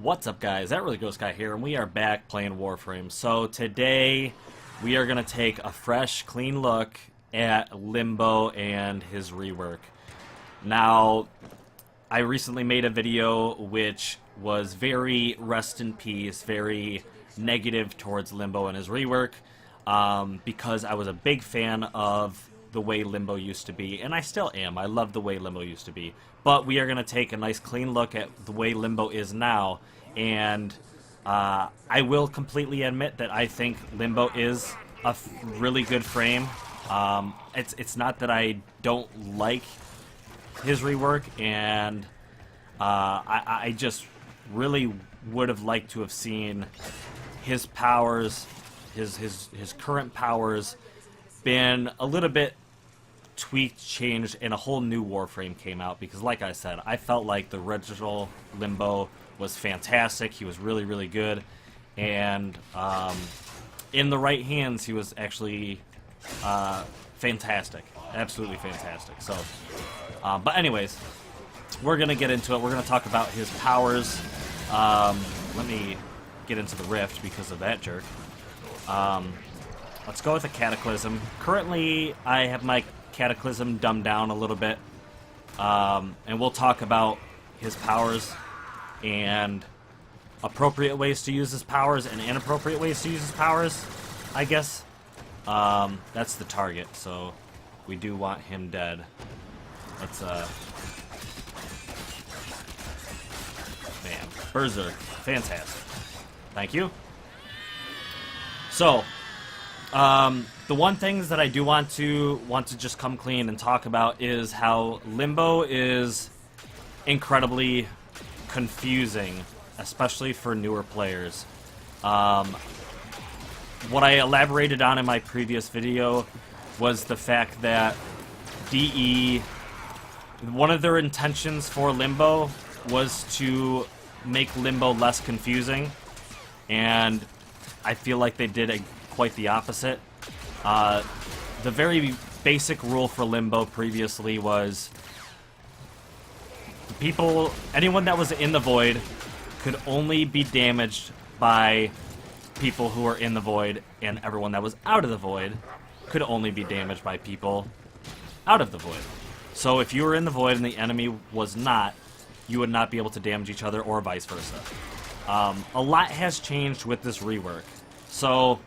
What's up, guys? That Really Ghost Guy here, and we are back playing Warframe. So today we are going to take a fresh, clean look at Limbo and his rework. Now, I recently made a video which was very rest in peace, very negative towards Limbo and his rework, because I was a big fan of the way Limbo used to be, and I still am. I love the way Limbo used to be. But we are going to take a nice clean look at the way Limbo is now, and I will completely admit that I think Limbo is a really good frame. It's not that I don't like his rework, and I just really would have liked to have seen his powers, his current powers, been a little bit tweaked, changed, and a whole new Warframe came out, because like I said, I felt like the original Limbo was fantastic. He was really, really good, and in the right hands, he was actually fantastic. Absolutely fantastic. So, but anyways, we're going to get into it. We're going to talk about his powers. Let me get into the Rift because of that jerk. Let's go with a Cataclysm. Currently, I have my Cataclysm dumbed down a little bit, and we'll talk about his powers and appropriate ways to use his powers and inappropriate ways to use his powers, I guess. That's the target, so we do want him dead. Let's, bam. Berserk. Fantastic. Thank you. So, the one things that I do want to just come clean and talk about is how Limbo is incredibly confusing, especially for newer players. What I elaborated on in my previous video was the fact that DE, one of their intentions for Limbo was to make Limbo less confusing, and I feel like they did quite the opposite. The very basic rule for Limbo previously was anyone that was in the void could only be damaged by people who were in the void, and everyone that was out of the void could only be damaged by people out of the void. So if you were in the void and the enemy was not, you would not be able to damage each other, or vice versa. A lot has changed with this rework. So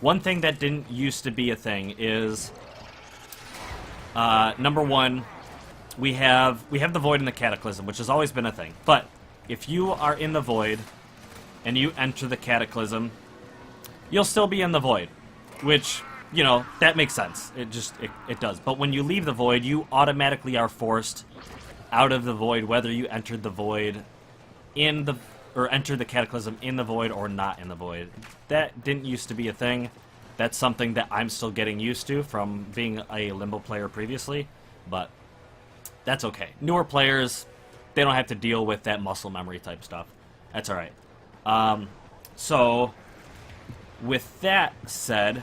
one thing that didn't used to be a thing is, number one, we have the void and the Cataclysm, which has always been a thing. But if you are in the void and you enter the Cataclysm, you'll still be in the void, which, you know, that makes sense. It does. But when you leave the void, you automatically are forced out of the void, whether you entered the void or enter the Cataclysm in the void or not in the void. That didn't used to be a thing. That's something that I'm still getting used to from being a Limbo player previously, but that's okay. Newer players, they don't have to deal with that muscle memory type stuff. That's alright. So, with that said,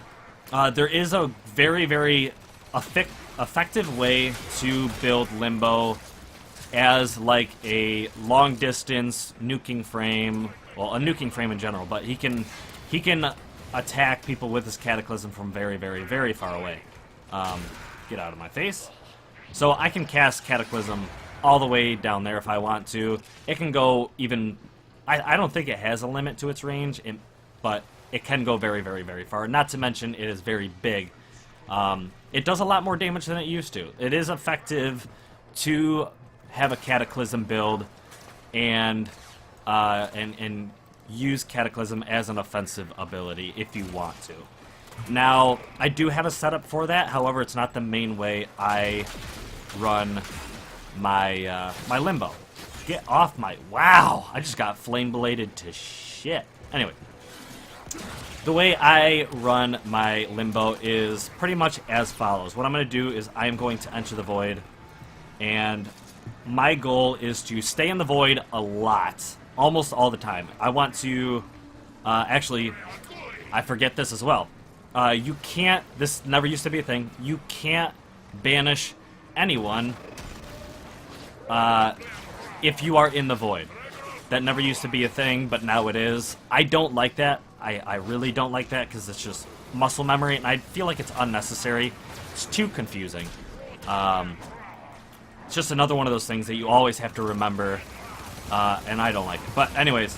there is a very, very effective way to build Limbo as like a long distance nuking frame, well, a nuking frame in general, but he can attack people with his Cataclysm from very, very, very far away. Get out of my face. So I can cast Cataclysm all the way down there if I want to. It can go even, I don't think it has a limit to its range, but it can go very, very, very far. Not to mention it is very big. It does a lot more damage than it used to. It is effective to have a Cataclysm build and use Cataclysm as an offensive ability if you want to. Now, I do have a setup for that. However, it's not the main way I run my my Limbo. Get off my... Wow! I just got flame-bladed to shit. Anyway, the way I run my Limbo is pretty much as follows. What I'm going to do is I am going to enter the void, and my goal is to stay in the void a lot, almost all the time. I want to, actually, I forget this as well. You can't, this never used to be a thing, you can't banish anyone if you are in the void. that never used to be a thing, but now it is. I don't like that. I really don't like that because it's just muscle memory, and I feel like it's unnecessary. It's too confusing. It's just another one of those things that you always have to remember, and I don't like it. But anyways,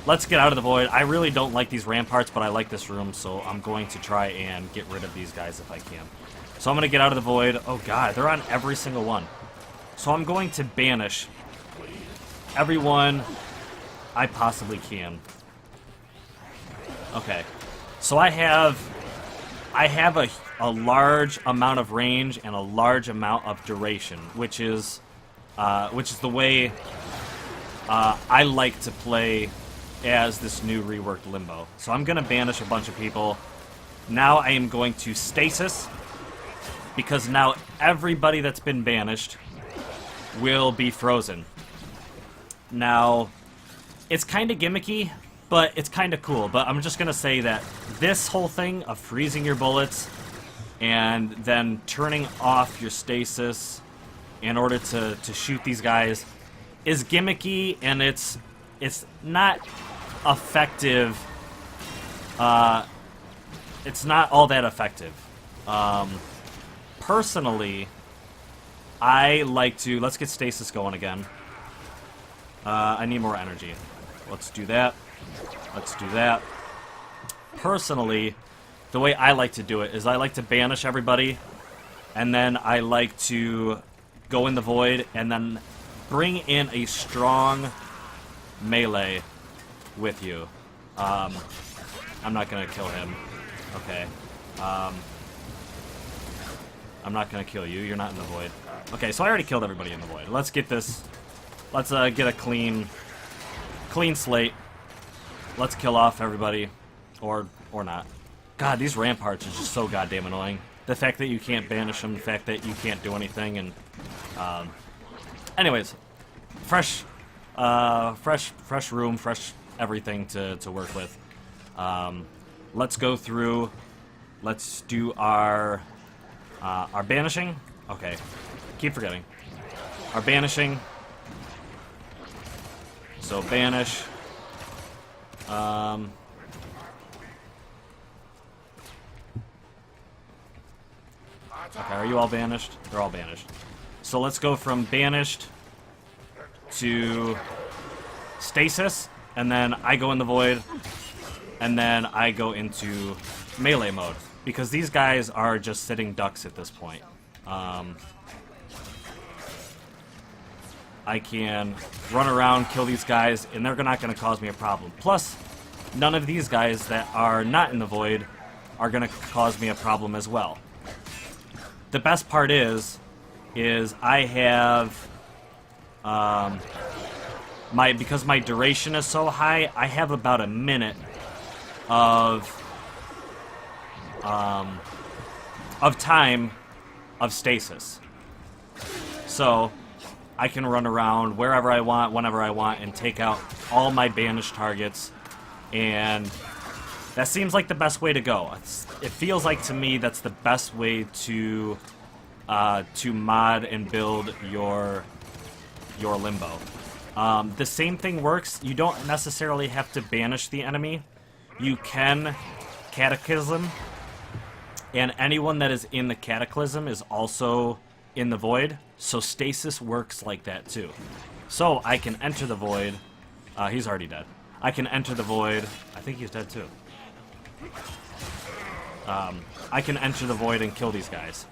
let's get out of the void. I really don't like these ramparts, but I like this room, so I'm going to try and get rid of these guys if I can. So I'm going to get out of the void. Oh god, they're on every single one. So I'm going to banish everyone I possibly can. Okay, so I have a large amount of range and a large amount of duration, which is the way I like to play as this new reworked Limbo. So I'm gonna banish a bunch of people. Now I am going to stasis, because now everybody that's been banished will be frozen. Now, it's kind of gimmicky, but it's kind of cool. But I'm just going to say that this whole thing of freezing your bullets and then turning off your stasis in order to shoot these guys is gimmicky, and it's not effective. It's not all that effective. Personally, I like to... Let's get stasis going again. I need more energy. Let's do that. Let's do that. Personally, the way I like to do it is I like to banish everybody, and then I like to go in the void and then bring in a strong melee with you. I'm not going to kill him. Okay. I'm not going to kill you. You're not in the void. Okay, so I already killed everybody in the void. Let's get this... Let's get a clean slate. Let's kill off everybody. Or not. God, these ramparts are just so goddamn annoying. The fact that you can't banish them, the fact that you can't do anything, and... anyways. Fresh room, fresh everything to work with. Let's go through. Let's do our banishing. Okay. Keep forgetting. Our banishing. So banish. Okay, are you all banished? They're all banished. So let's go from banished to stasis, and then I go in the void, and then I go into melee mode, because these guys are just sitting ducks at this point. I can run around, kill these guys, and they're not going to cause me a problem. Plus, none of these guys that are not in the void are going to cause me a problem as well. The best part is I have, because my duration is so high, I have about a minute of time of stasis. So I can run around wherever I want, whenever I want, and take out all my banished targets, and that seems like the best way to go. It feels like to me that's the best way to mod and build your Limbo. The same thing works. You don't necessarily have to banish the enemy. You can Cataclysm, and anyone that is in the Cataclysm is also in the void, so stasis works like that too. So I can enter the void. He's already dead. I can enter the void. I think he's dead too. I can enter the void and kill these guys.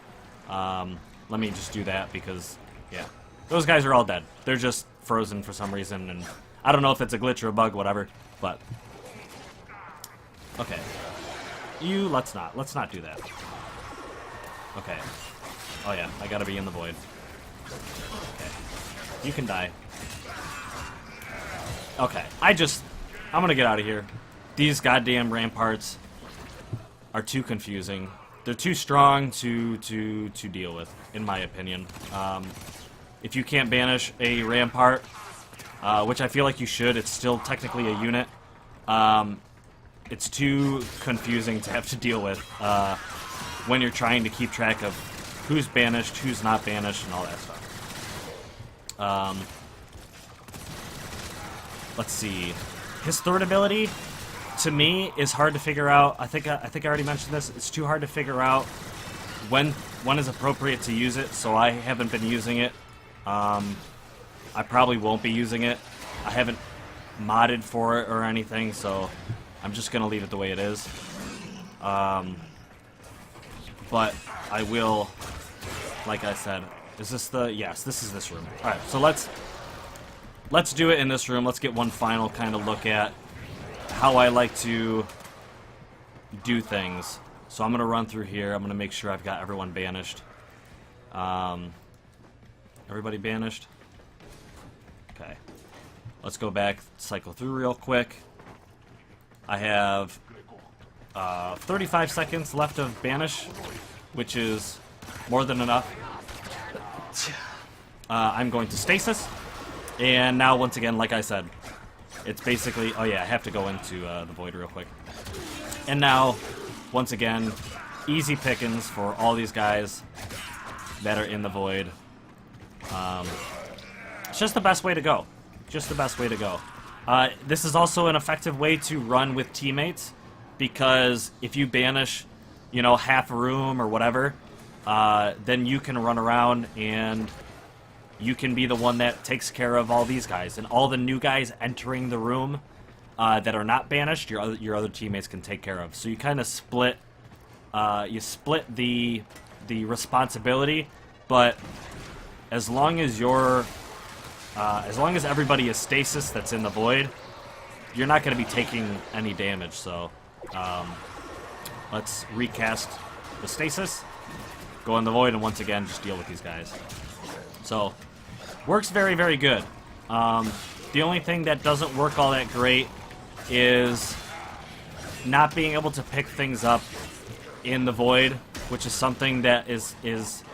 Let me just do that because, yeah. Those guys are all dead. They're just frozen for some reason, and I don't know if it's a glitch or a bug, whatever, but... Okay. Let's not do that. Okay. Oh yeah, I gotta be in the void. Okay. You can die. Okay, I'm gonna get out of here. These goddamn ramparts are too confusing. They're too strong to deal with, in my opinion. If you can't banish a rampart, which I feel like you should, it's still technically a unit. It's too confusing to have to deal with when you're trying to keep track of who's banished, who's not banished, and all that stuff. let's see. His third ability, to me, is hard to figure out. I think I already mentioned this. It's too hard to figure out when is appropriate to use it, so I haven't been using it. I probably won't be using it. I haven't modded for it or anything, so I'm just going to leave it the way it is. But I will, like I said, is this the... Yes, this is this room. Alright, so let's do it in this room. Let's get one final kind of look at how I like to do things. So I'm going to run through here. I'm going to make sure I've got everyone banished. Everybody banished? Okay. Let's go back, cycle through real quick. I have 35 seconds left of banish, which is more than enough. I'm going to stasis. And now, once again, like I said, it's basically... Oh yeah, I have to go into the void real quick. And now, once again, easy pickings for all these guys that are in the void. It's just the best way to go. Just the best way to go. This is also an effective way to run with teammates, because if you banish, you know, half a room or whatever, then you can run around and you can be the one that takes care of all these guys. And all the new guys entering the room that are not banished, your other teammates can take care of. So you kind of split, the responsibility, but as long as everybody is stasis that's in the void, you're not going to be taking any damage. So let's recast the stasis, go in the void, and once again just deal with these guys. So works very, very good. The only thing that doesn't work all that great is not being able to pick things up in the void, which is something that is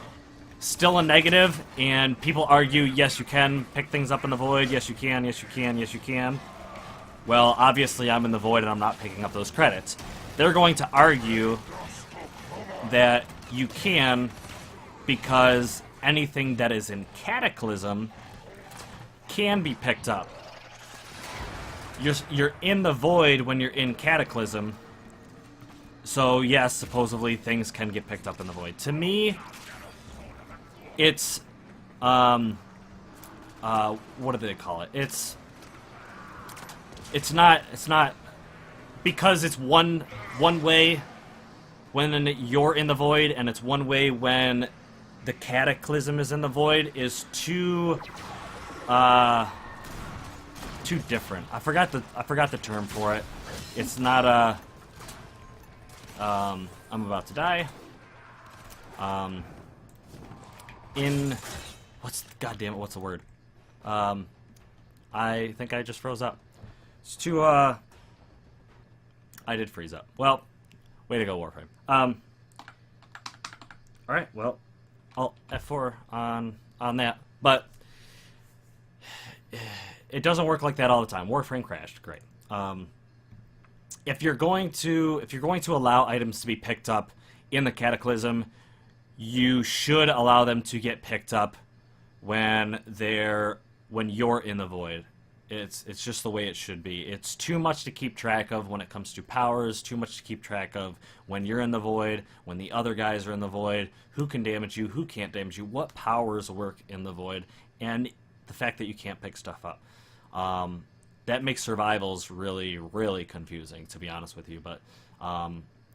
still a negative, and people argue, yes, you can pick things up in the void, yes, you can, yes, you can, yes, you can. Well, obviously, I'm in the void, and I'm not picking up those credits. They're going to argue that you can, because anything that is in Cataclysm can be picked up. You're in the void when you're in Cataclysm, so yes, supposedly things can get picked up in the void. To me, it's what do they call it? It's not because it's one way when you're in the void, and it's one way when the Cataclysm is in the void, is too different. I forgot the term for it. It's not a I'm about to die. What's the word? I think I just froze up. It's too I did freeze up. Well, way to go, Warframe. Alright, well, I'll F4 on that. But it doesn't work like that all the time. Warframe crashed. Great. If you're going to allow items to be picked up in the Cataclysm, you should allow them to get picked up when you're in the void. It's just the way it should be. It's too much to keep track of when it comes to powers, too much to keep track of when you're in the void, when the other guys are in the void, who can damage you, who can't damage you, what powers work in the void, and the fact that you can't pick stuff up. That makes survivals really, really confusing, to be honest with you. But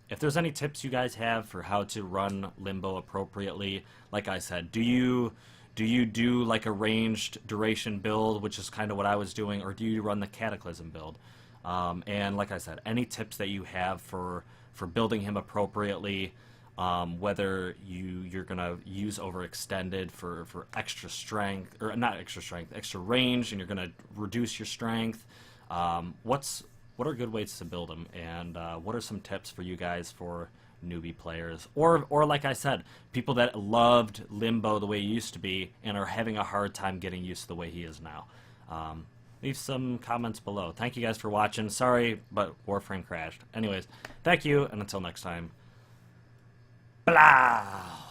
if there's any tips you guys have for how to run Limbo appropriately, like I said, do you do like a ranged duration build, which is kind of what I was doing, or do you run the Cataclysm build? And like I said, any tips that you have for building him appropriately, whether you're gonna use overextended for extra strength, or not extra strength, extra range, and you're gonna reduce your strength. What are good ways to build him, and what are some tips for you guys for newbie players, or like I said, people that loved Limbo the way he used to be and are having a hard time getting used to the way he is now? Leave some comments below. Thank you guys for watching. Sorry, but Warframe crashed. Anyways, thank you, and until next time. Blah!